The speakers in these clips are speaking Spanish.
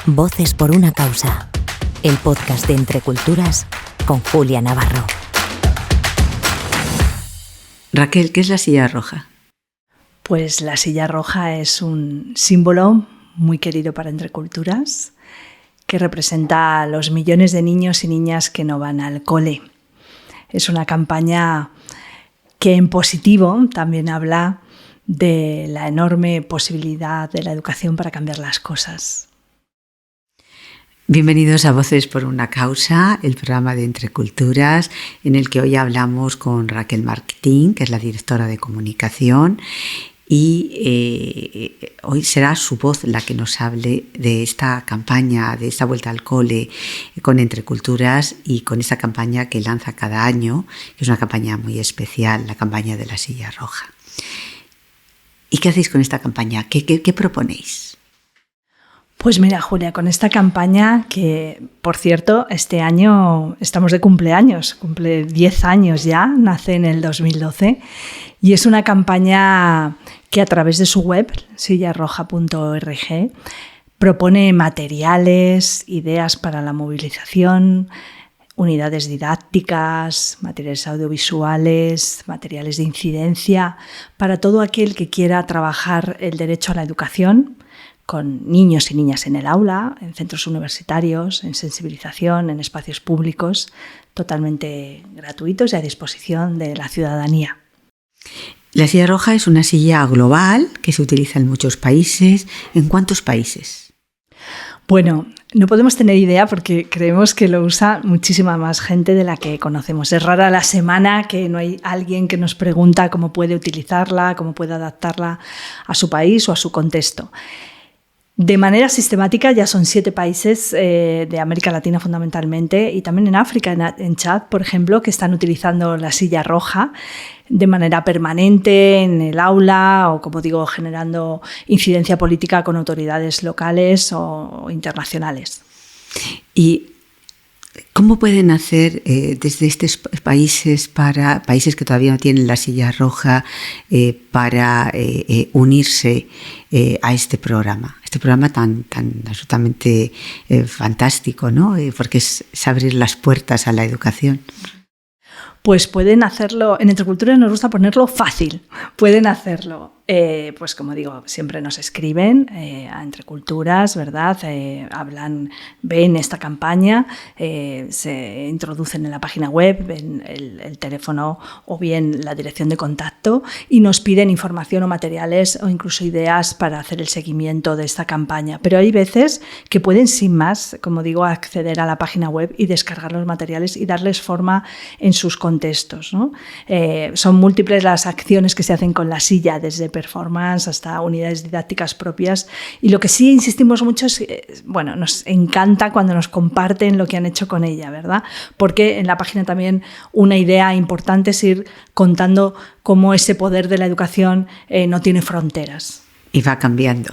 Voces por una causa, el podcast de Entre Culturas con Julia Navarro. Raquel, ¿qué es la silla roja? Pues la silla roja es un símbolo muy querido para Entre Culturas que representa a los millones de niños y niñas que no van al cole. Es una campaña que en positivo también habla de la enorme posibilidad de la educación para cambiar las cosas. Bienvenidos a Voces por una causa, el programa de Entre Culturas, en el que hoy hablamos con Raquel Martín, que es la directora de comunicación, y hoy será su voz la que nos hable de esta campaña, de esta vuelta al cole con Entre Culturas y con esta campaña que lanza cada año, que es una campaña muy especial, la campaña de la silla roja. ¿Y qué hacéis con esta campaña? ¿Qué proponéis? Pues mira, Julia, con esta campaña que, por cierto, este año estamos de cumpleaños, cumple 10 años ya, nace en el 2012, y es una campaña que a través de su web, sillarroja.org, propone materiales, ideas para la movilización, unidades didácticas, materiales audiovisuales, materiales de incidencia, para todo aquel que quiera trabajar el derecho a la educación, con niños y niñas en el aula, en centros universitarios, en sensibilización, en espacios públicos, totalmente gratuitos y a disposición de la ciudadanía. La silla roja es una silla global que se utiliza en muchos países. ¿En cuántos países? Bueno, no podemos tener idea porque creemos que lo usa muchísima más gente de la que conocemos. Es rara la semana que no hay alguien que nos pregunta cómo puede utilizarla, cómo puede adaptarla a su país o a su contexto. De manera sistemática ya son 7 países de América Latina fundamentalmente y también en África, en Chad, por ejemplo, que están utilizando la silla roja de manera permanente en el aula o, como digo, generando incidencia política con autoridades locales o internacionales. ¿Y cómo pueden hacer desde estos países, para países que todavía no tienen la silla roja, para unirse a este programa? Este programa tan absolutamente fantástico, ¿no? Porque es abrir las puertas a la educación. Pues pueden hacerlo, en Entre Culturas nos gusta ponerlo fácil, pueden hacerlo. Pues como digo, siempre nos escriben a Entre Culturas, ¿verdad? Ven esta campaña, se introducen en la página web, ven el teléfono o bien la dirección de contacto y nos piden información o materiales o incluso ideas para hacer el seguimiento de esta campaña. Pero hay veces que pueden, sin más, como digo, acceder a la página web y descargar los materiales y darles forma en sus contextos, ¿no? Son múltiples las acciones que se hacen con la silla, desde performance hasta unidades didácticas propias, y lo que sí insistimos mucho es, nos encanta cuando nos comparten lo que han hecho con ella, ¿verdad? Porque en la página también una idea importante es ir contando cómo ese poder de la educación no tiene fronteras. Y va cambiando.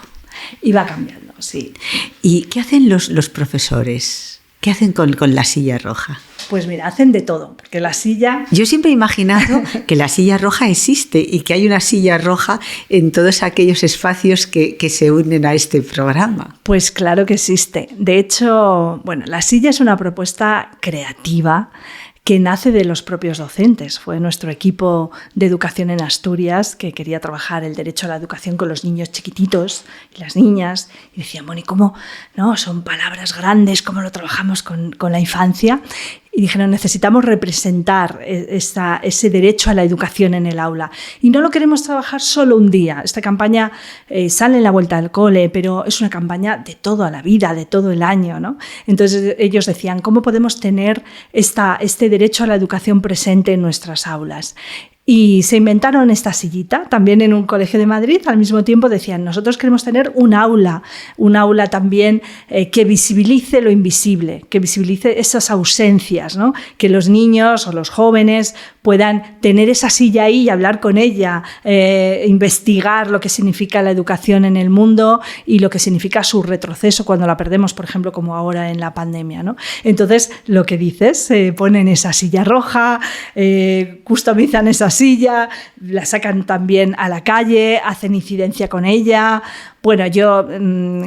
Y va cambiando, sí. ¿Y qué hacen los profesores? ¿Qué hacen con la silla roja? Pues mira, hacen de todo, porque la silla... Yo siempre he imaginado que la silla roja existe y que hay una silla roja en todos aquellos espacios que se unen a este programa. Pues claro que existe. De hecho, la silla es una propuesta creativa que nace de los propios docentes. Fue nuestro equipo de educación en Asturias que quería trabajar el derecho a la educación con los niños chiquititos y las niñas. Y decían, ¿y cómo? No, son palabras grandes, ¿cómo lo trabajamos con la infancia? Y dijeron, necesitamos representar ese derecho a la educación en el aula. Y no lo queremos trabajar solo un día. Esta campaña sale en la vuelta al cole, pero es una campaña de toda la vida, de todo el año, ¿no? Entonces ellos decían, ¿cómo podemos tener este derecho a la educación presente en nuestras aulas? Y se inventaron esta sillita, también en un colegio de Madrid. Al mismo tiempo decían, nosotros queremos tener un aula también que visibilice lo invisible, que visibilice esas ausencias, ¿no? Que los niños o los jóvenes puedan tener esa silla ahí y hablar con ella, investigar lo que significa la educación en el mundo y lo que significa su retroceso cuando la perdemos, por ejemplo, como ahora en la pandemia, ¿no? Entonces, lo que dices, ponen esa silla roja, customizan esa silla, la sacan también a la calle, hacen incidencia con ella. Bueno, yo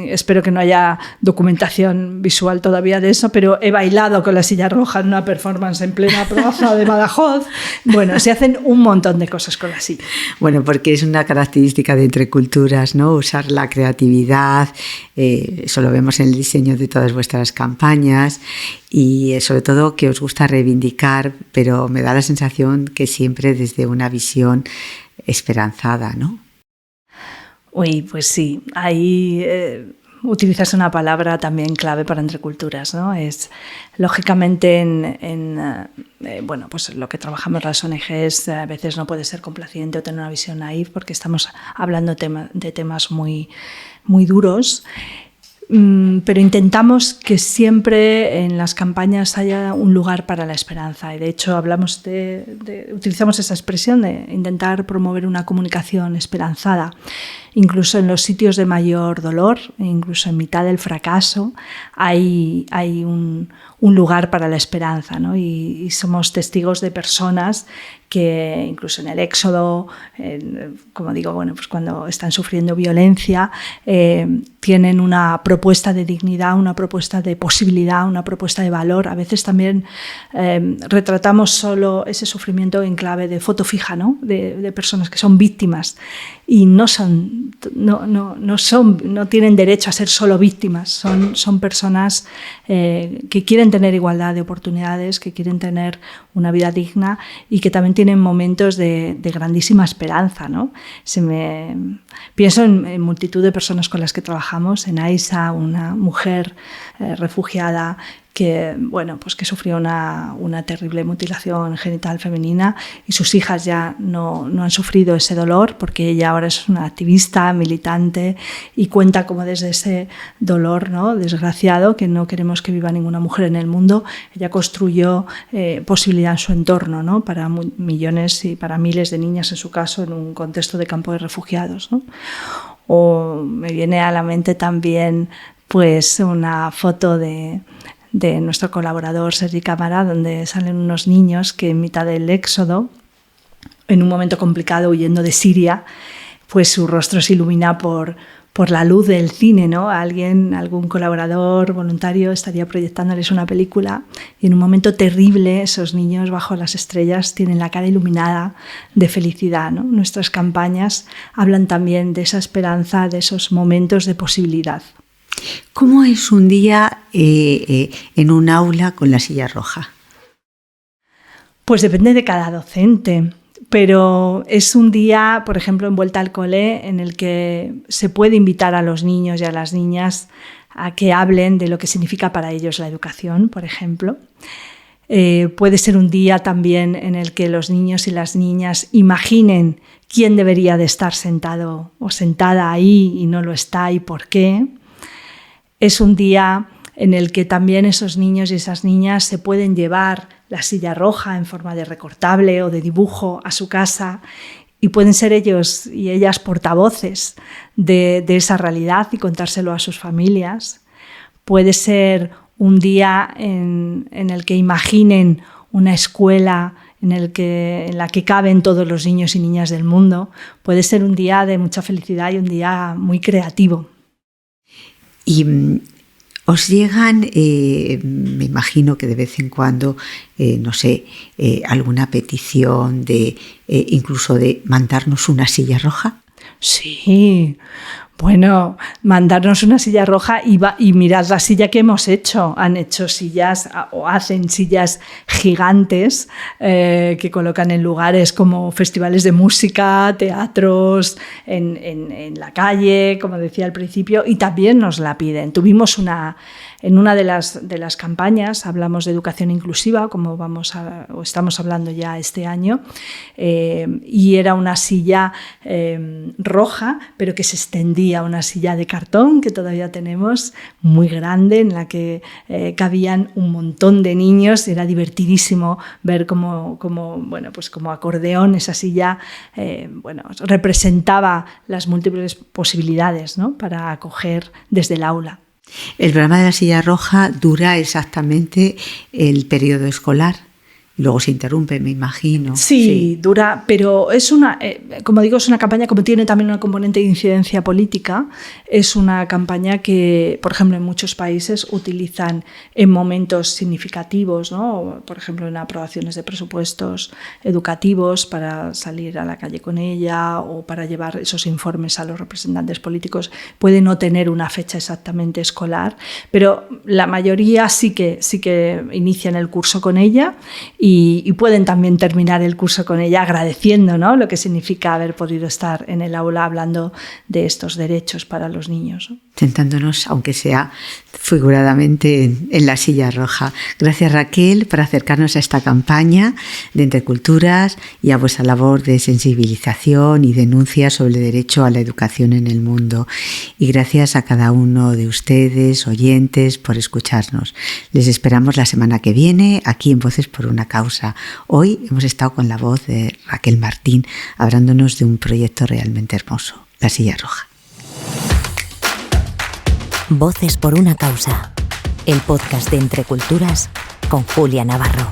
espero que no haya documentación visual todavía de eso, pero he bailado con la silla roja en una performance en plena plaza de Badajoz. Bueno, se hacen un montón de cosas con la silla. Bueno, porque es una característica de Entre Culturas, ¿no? Usar la creatividad, eso lo vemos en el diseño de todas vuestras campañas y sobre todo que os gusta reivindicar, pero me da la sensación que siempre desde una visión esperanzada, ¿no? Uy, pues sí, ahí utilizas una palabra también clave para Entre Culturas, ¿no? Es lógicamente bueno, pues lo que trabajamos las ONGs a veces no puede ser complaciente o tener una visión naif porque estamos hablando de temas muy, muy duros. Pero intentamos que siempre en las campañas haya un lugar para la esperanza y de hecho utilizamos esa expresión de intentar promover una comunicación esperanzada. Incluso en los sitios de mayor dolor, incluso en mitad del fracaso, hay un lugar para la esperanza, ¿no? Y somos testigos de personas que incluso en el éxodo, como digo, bueno, pues cuando están sufriendo violencia, tienen una propuesta de dignidad, una propuesta de posibilidad, una propuesta de valor. A veces también retratamos solo ese sufrimiento en clave de foto fija, ¿no? De personas que son víctimas y no tienen derecho a ser solo víctimas, son personas que quieren tener igualdad de oportunidades, que quieren tener una vida digna y que también tienen momentos de grandísima esperanza, ¿no? Pienso en multitud de personas con las que trabajamos, en Aisa, una mujer refugiada que, bueno, pues que sufrió una terrible mutilación genital femenina y sus hijas ya no han sufrido ese dolor porque ella ahora es una activista, militante y cuenta como desde ese dolor, ¿no? Desgraciado, que no queremos que viva ninguna mujer en el mundo, ella construyó posibilidad en su entorno, ¿no? Para millones y para miles de niñas en su caso en un contexto de campo de refugiados, ¿no? O me viene a la mente también pues una foto de nuestro colaborador Sergi Cámara, donde salen unos niños que en mitad del éxodo, en un momento complicado huyendo de Siria, pues su rostro se ilumina por la luz del cine, ¿no? Algún colaborador voluntario estaría proyectándoles una película y en un momento terrible esos niños bajo las estrellas tienen la cara iluminada de felicidad, ¿no? Nuestras campañas hablan también de esa esperanza, de esos momentos de posibilidad. ¿Cómo es un día en un aula con la silla roja? Pues depende de cada docente, pero es un día, por ejemplo, en Vuelta al Cole, en el que se puede invitar a los niños y a las niñas a que hablen de lo que significa para ellos la educación, por ejemplo. Puede ser un día también en el que los niños y las niñas imaginen quién debería de estar sentado o sentada ahí y no lo está y por qué. Es un día en el que también esos niños y esas niñas se pueden llevar la silla roja en forma de recortable o de dibujo a su casa y pueden ser ellos y ellas portavoces de esa realidad y contárselo a sus familias. Puede ser un día en el que imaginen una escuela en la que caben todos los niños y niñas del mundo. Puede ser un día de mucha felicidad y un día muy creativo. Y os llegan, me imagino que de vez en cuando, alguna petición de incluso de mandarnos una silla roja. Sí, bueno, mandarnos una silla roja y mirad la silla que hemos hecho. Han hecho sillas o hacen sillas gigantes que colocan en lugares como festivales de música, teatros, en la calle, como decía al principio, y también nos la piden. Tuvimos en una de las campañas, hablamos de educación inclusiva, como estamos hablando ya este año, y era una silla roja, pero que se extendía, una silla de cartón que todavía tenemos, muy grande, en la que cabían un montón de niños. Era divertidísimo ver cómo acordeón esa silla representaba las múltiples posibilidades, ¿no? Para acoger desde el aula. El programa de la silla roja dura exactamente el periodo escolar. luego se interrumpe, me imagino. Sí, dura, pero es una, como digo, es una campaña, como tiene también una componente de incidencia política, es una campaña que, por ejemplo, en muchos países utilizan en momentos significativos, ¿no? Por ejemplo, en aprobaciones de presupuestos educativos para salir a la calle con ella o para llevar esos informes a los representantes políticos. Puede no tener una fecha exactamente escolar, pero la mayoría sí que inician el curso con ella y pueden también terminar el curso con ella agradeciendo, ¿no? Lo que significa haber podido estar en el aula hablando de estos derechos para los niños, ¿no? Sentándonos, aunque sea figuradamente, en la silla roja. Gracias, Raquel, por acercarnos a esta campaña de Entre Culturas y a vuestra labor de sensibilización y denuncia sobre el derecho a la educación en el mundo. Y gracias a cada uno de ustedes, oyentes, por escucharnos. Les esperamos la semana que viene aquí en Voces por una Causa. Hoy hemos estado con la voz de Raquel Martín, hablándonos de un proyecto realmente hermoso, La Silla Roja. Voces por una Causa, el podcast de Entre Culturas con Julia Navarro.